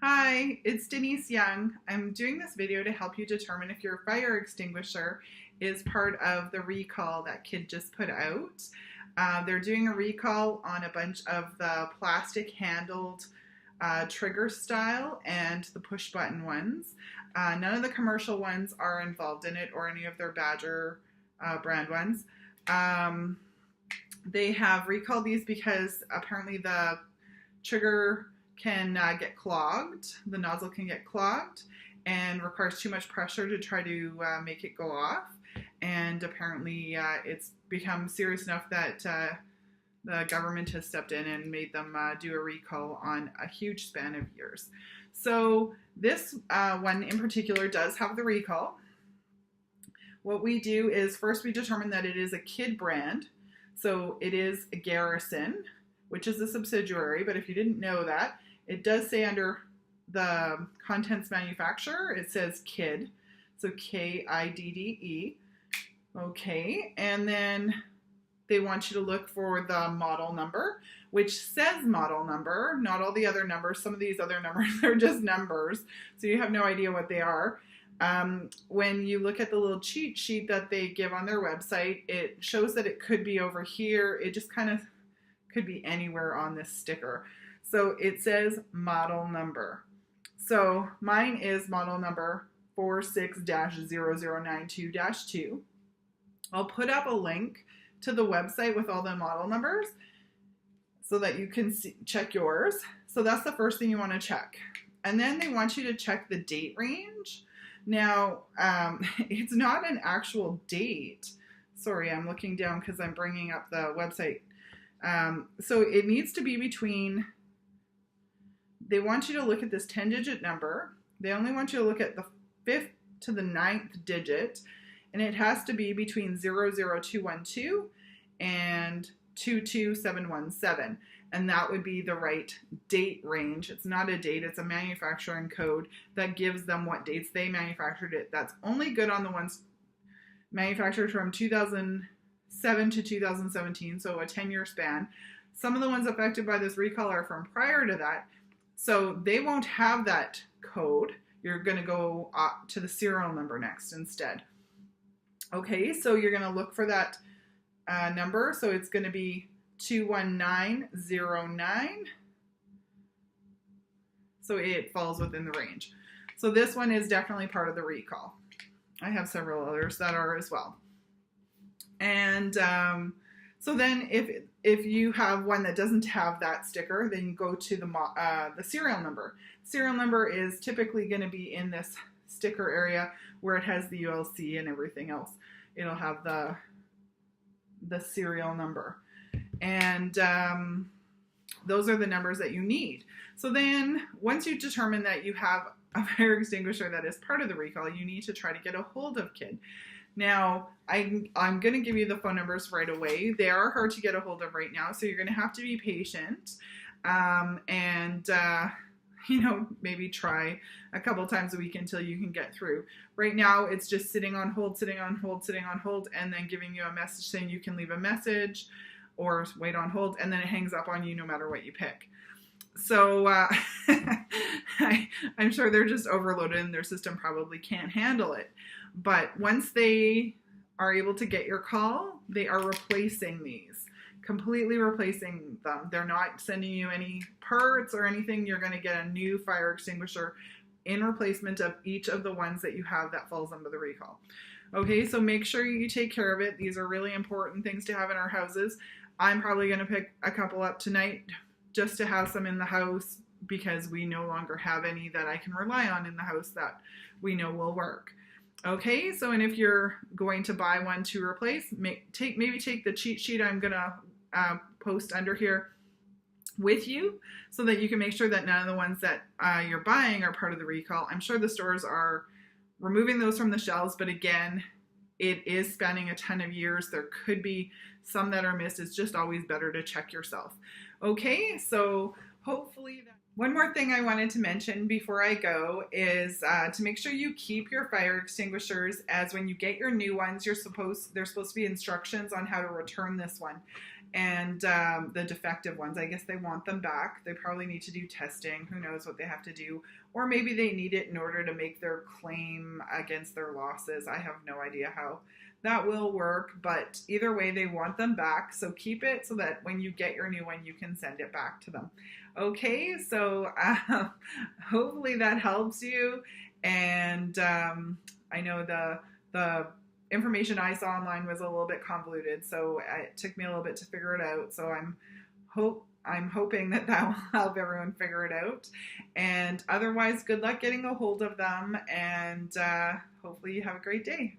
Hi, it's Denise Young. I'm doing this video to help you determine if your fire extinguisher is part of the recall that Kidde just put out. They're doing a recall on a bunch of the plastic handled trigger style and the push button ones. None of the commercial ones are involved in it or any of their Badger brand ones. They have recalled these because apparently the trigger can get clogged. The nozzle can get clogged and requires too much pressure to try to make it go off. And apparently it's become serious enough that the government has stepped in and made them do a recall on a huge span of years. So this one in particular does have the recall. What we do is first we determine that it is a Kidde brand. So it is a Garrison, which is a subsidiary, but if you didn't know that, it does say under the contents manufacturer, it says Kidde, so K-I-D-D-E. Okay, and then they want you to look for the model number, which says model number, not all the other numbers. Some of these other numbers are just numbers, so you have no idea what they are. When you look at the little cheat sheet that they give on their website, it shows that it could be over here. It just kind of could be anywhere on this sticker. So it says model number. So mine is model number 46-0092-2. I'll put up a link to the website with all the model numbers so that you can check yours. So that's the first thing you want to check. And then they want you to check the date range. Now, it's not an actual date. Sorry, I'm looking down because I'm bringing up the website. So it needs to be between, they want you to look at this 10-digit number. They only want you to look at the 5th to the 9th digit, and it has to be between 00212 and 22717, and that would be the right date range. It's not a date, it's a manufacturing code that gives them what dates they manufactured it. That's only good on the ones manufactured from 2007 to 2017, so a 10-year span. Some of the ones affected by this recall are from prior to that, so they won't have that code. You're going to go to the serial number next instead. Okay, so you're going to look for that number. So it's going to be 21909. So it falls within the range. So this one is definitely part of the recall. I have several others that are as well. And so then if you have one that doesn't have that sticker, then you go to the serial number. Serial number is typically going to be in this sticker area where it has the ULC and everything else. It'll have the serial number. And those are the numbers that you need. So then once you determine that you have a fire extinguisher that is part of the recall, you need to try to get a hold of Kidde. Now, I'm going to give you the phone numbers right away. They are hard to get a hold of right now, so you're going to have to be patient maybe try a couple times a week until you can get through. Right now, it's just sitting on hold, sitting on hold, sitting on hold, and then giving you a message saying you can leave a message or wait on hold, and then it hangs up on you no matter what you pick. So I'm sure they're just overloaded and their system probably can't handle it. But once they are able to get your call, they are replacing these, completely replacing them. They're not sending you any parts or anything. You're going to get a new fire extinguisher in replacement of each of the ones that you have that falls under the recall. Okay, so make sure you take care of it. These are really important things to have in our houses. I'm probably going to pick a couple up tonight just to have some in the house because we no longer have any that I can rely on in the house that we know will work. Okay, so and if you're going to buy one to replace, maybe take the cheat sheet I'm going to post under here with you so that you can make sure that none of the ones that you're buying are part of the recall. I'm sure the stores are removing those from the shelves, but again, it is spanning a ton of years. There could be some that are missed. It's just always better to check yourself. Okay, so hopefully one more thing I wanted to mention before I go is to make sure you keep your fire extinguishers, as when you get your new ones, there's supposed to be instructions on how to return this one. and the defective ones, I guess they want them back. They probably need to do testing. Who knows what they have to do? Or maybe they need it in order to make their claim against their losses. I have no idea how that will work, but either way, they want them back. So keep it so that when you get your new one, you can send it back to them. Okay, so hopefully that helps you. And I know the information I saw online was a little bit convoluted, so it took me a little bit to figure it out. So I'm hoping that will help everyone figure it out. And otherwise, good luck getting a hold of them, and hopefully you have a great day.